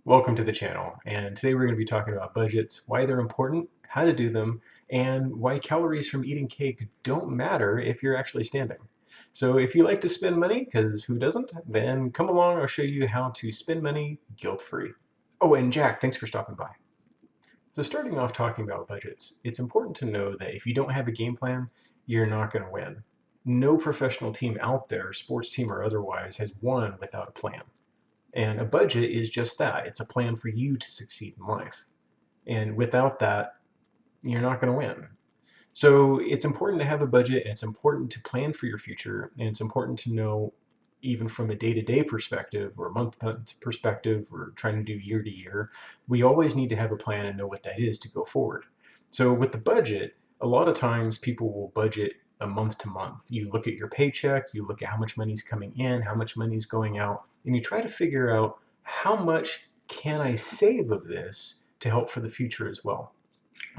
Welcome to the channel, and today we're going to be talking about budgets, why they're important, how to do them, and why calories from eating cake don't matter if you're actually standing. So if you like to spend money, because who doesn't, then come along, I'll show you how to spend money guilt-free. Oh, and Jack, thanks for stopping by. So starting off talking about budgets, it's important to know that if you don't have a game plan, you're not going to win. No professional team out there, sports team or otherwise, has won without a plan. And a budget is just that. It's a plan for you to succeed in life. And without that, you're not going to win. So it's important to have a budget, and it's important to plan for your future, and it's important to know, even from a day-to-day perspective or a month perspective or trying to do year to year, we always need to have a plan and know what that is to go forward. So with the budget, a lot of times people will budget a month to month. You look at your paycheck, you look at how much money's coming in, how much money's going out, and you try to figure out how much can I save of this to help for the future as well.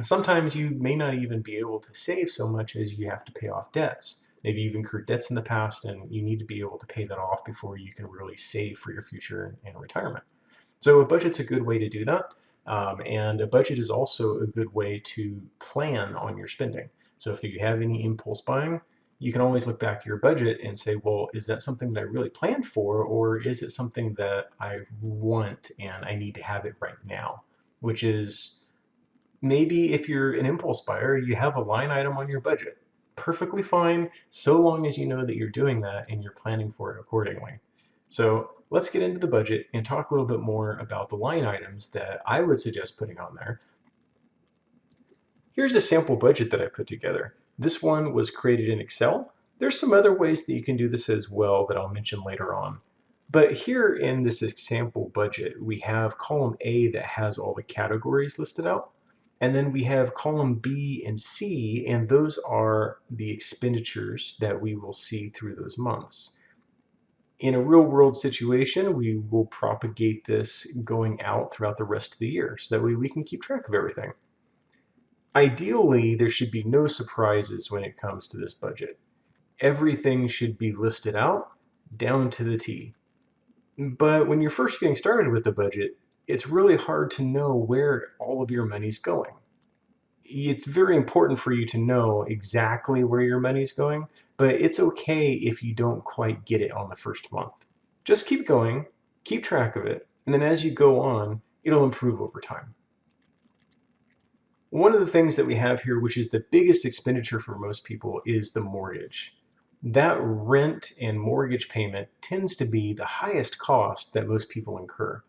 Sometimes you may not even be able to save so much as you have to pay off debts. Maybe you've incurred debts in the past and you need to be able to pay that off before you can really save for your future and retirement. So a budget's a good way to do that. And a budget is also a good way to plan on your spending. So if you have any impulse buying, you can always look back at your budget and say, well, is that something that I really planned for, or is it something that I want and I need to have it right now? Which is maybe if you're an impulse buyer, you have a line item on your budget. Perfectly fine, so long as you know that you're doing that and you're planning for it accordingly. So let's get into the budget and talk a little bit more about the line items that I would suggest putting on there. Here's a sample budget that I put together. This one was created in Excel. There's some other ways that you can do this as well that I'll mention later on. But here in this example budget, we have column A that has all the categories listed out. And then we have column B and C, and those are the expenditures that we will see through those months. In a real world situation, we will propagate this going out throughout the rest of the year, so that way we can keep track of everything. Ideally, there should be no surprises when it comes to this budget. Everything should be listed out down to the T. But when you're first getting started with the budget, it's really hard to know where all of your money's going. It's very important for you to know exactly where your money's going, but it's okay if you don't quite get it on the first month. Just keep going, keep track of it, and then as you go on, it'll improve over time. One of the things that we have here, which is the biggest expenditure for most people, is the mortgage. That rent and mortgage payment tends to be the highest cost that most people incur.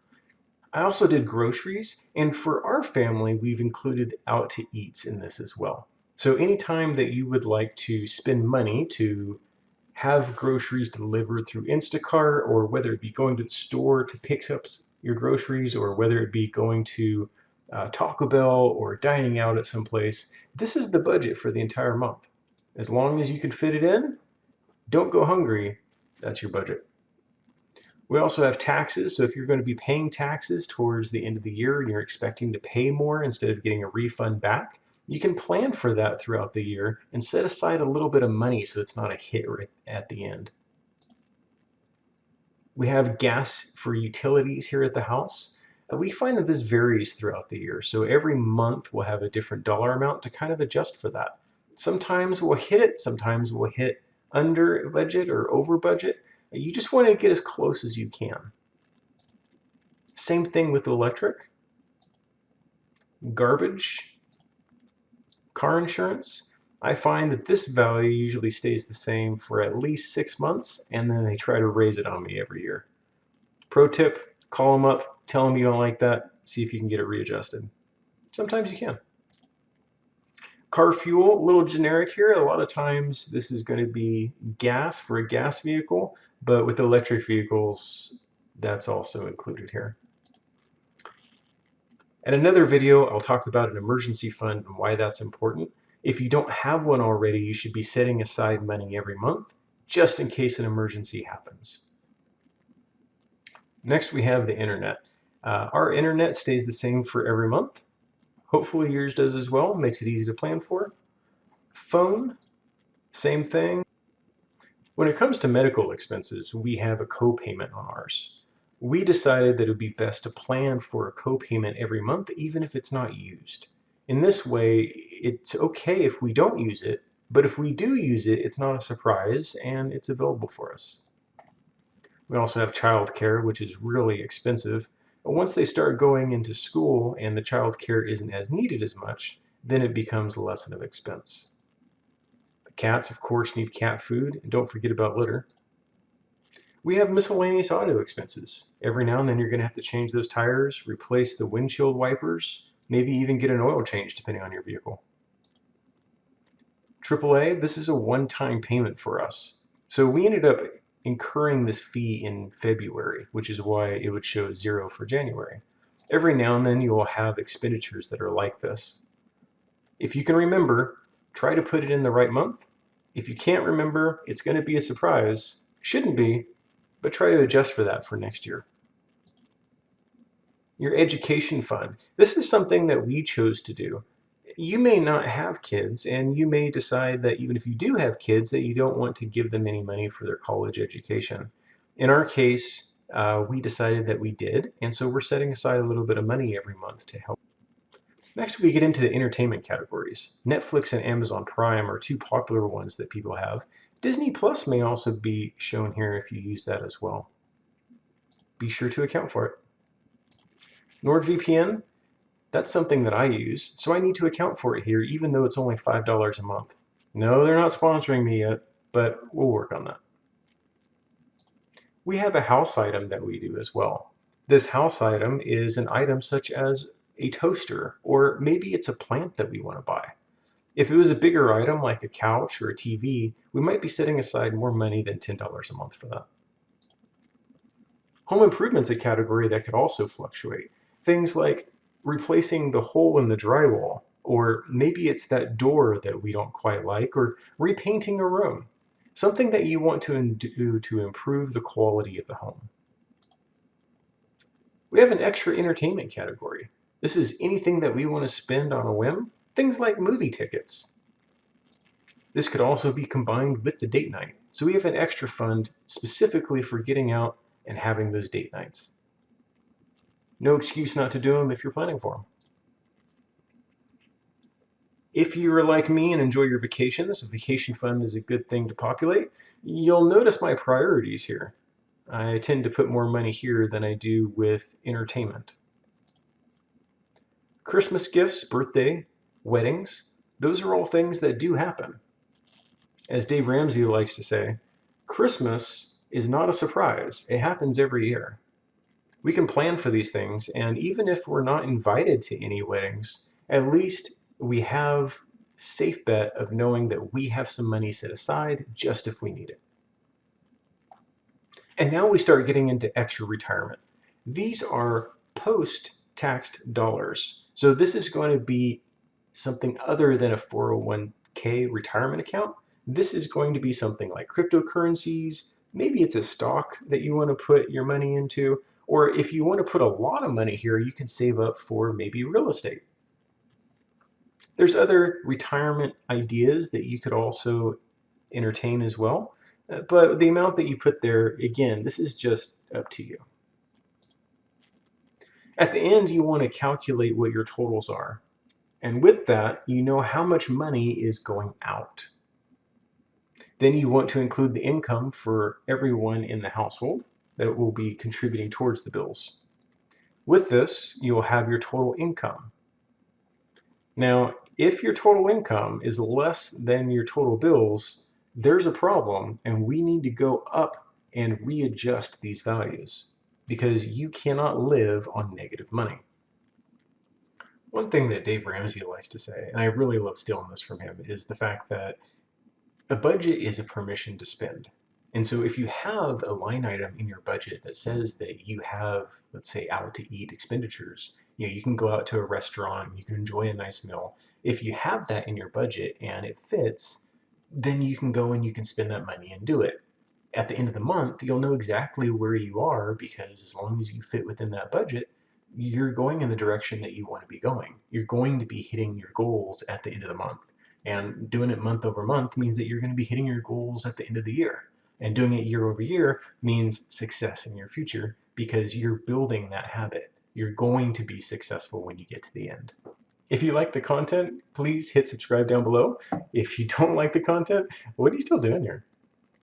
I also did groceries, and for our family, we've included out to eats in this as well. So anytime that you would like to spend money to have groceries delivered through Instacart, or whether it be going to the store to pick up your groceries, or whether it be going to Taco Bell or dining out at some place, this is the budget for the entire month. As long as you can fit it in, don't go hungry, that's your budget. We also have taxes, so if you're going to be paying taxes towards the end of the year and you're expecting to pay more instead of getting a refund back, you can plan for that throughout the year and set aside a little bit of money so it's not a hit right at the end. We have gas for utilities here at the house. We find that this varies throughout the year, so every month we'll have a different dollar amount to kind of adjust for that. Sometimes we'll hit it, sometimes we'll hit under budget or over budget. You just want to get as close as you can. Same thing with electric, garbage, car insurance. I find that this value usually stays the same for at least 6 months, and then they try to raise it on me every year. Pro tip, call them up, tell them you don't like that, see if you can get it readjusted. Sometimes you can. Car fuel, a little generic here. A lot of times this is going to be gas for a gas vehicle, but with electric vehicles, that's also included here. In another video, I'll talk about an emergency fund and why that's important. If you don't have one already, you should be setting aside money every month just in case an emergency happens. Next, we have the internet. Our internet stays the same for every month. Hopefully yours does as well, makes it easy to plan for. Phone, same thing. When it comes to medical expenses, we have a co-payment on ours. We decided that it would be best to plan for a co-payment every month, even if it's not used. In this way, it's okay if we don't use it, but if we do use it, it's not a surprise and it's available for us. We also have childcare, which is really expensive. But once they start going into school and the childcare isn't as needed as much, then it becomes less of an expense. The cats, of course, need cat food, and don't forget about litter. We have miscellaneous auto expenses. Every now and then you're going to have to change those tires, replace the windshield wipers, maybe even get an oil change depending on your vehicle. AAA, this is a one-time payment for us. So we ended up incurring this fee in February, which is why it would show 0 for January. Every now and then you will have expenditures that are like this. If you can remember, try to put it in the right month. If you can't remember, it's going to be a surprise. Shouldn't be, but try to adjust for that for next year. Your education fund. This is something that we chose to do. You may not have kids, and you may decide that even if you do have kids, that you don't want to give them any money for their college education. In our case, we decided that we did, and so we're setting aside a little bit of money every month to help. Next, we get into the entertainment categories. Netflix and Amazon Prime are two popular ones that people have. Disney Plus may also be shown here if you use that as well. Be sure to account for it. NordVPN, that's something that I use, so I need to account for it here, even though it's only $5 a month. No, they're not sponsoring me yet, but we'll work on that. We have a house item that we do as well. This house item is an item such as a toaster, or maybe it's a plant that we want to buy. If it was a bigger item like a couch or a TV, we might be setting aside more money than $10 a month for that. Home improvement's a category that could also fluctuate. Things like replacing the hole in the drywall, or maybe it's that door that we don't quite like, or repainting a room. Something that you want to do to improve the quality of the home. We have an extra entertainment category. This is anything that we want to spend on a whim, things like movie tickets. This could also be combined with the date night, so we have an extra fund specifically for getting out and having those date nights. No excuse not to do them if you're planning for them. If you're like me and enjoy your vacations, a vacation fund is a good thing to populate. You'll notice my priorities here. I tend to put more money here than I do with entertainment. Christmas gifts, birthday, weddings, those are all things that do happen. As Dave Ramsey likes to say, Christmas is not a surprise. It happens every year. We can plan for these things, and even if we're not invited to any weddings, at least we have a safe bet of knowing that we have some money set aside just if we need it. And now we start getting into extra retirement. These are post-taxed dollars. So this is going to be something other than a 401k retirement account. This is going to be something like cryptocurrencies. Maybe it's a stock that you want to put your money into. Or if you want to put a lot of money here, you can save up for maybe real estate. There's other retirement ideas that you could also entertain as well. But the amount that you put there, again, this is just up to you. At the end, you want to calculate what your totals are. And with that, you know how much money is going out. Then you want to include the income for everyone in the household that will be contributing towards the bills. With this, you will have your total income. Now, if your total income is less than your total bills, there's a problem, and we need to go up and readjust these values because you cannot live on negative money. One thing that Dave Ramsey likes to say, and I really love stealing this from him, is the fact that a budget is a permission to spend. And so if you have a line item in your budget that says that you have, let's say, out to eat expenditures, you can go out to a restaurant, you can enjoy a nice meal. If you have that in your budget and it fits, then you can go and you can spend that money and do it. At the end of the month, you'll know exactly where you are because as long as you fit within that budget, you're going in the direction that you want to be going. You're going to be hitting your goals at the end of the month. And doing it month over month means that you're going to be hitting your goals at the end of the year. And doing it year over year means success in your future because you're building that habit. You're going to be successful when you get to the end. If you like the content, please hit subscribe down below. If you don't like the content, what are you still doing here?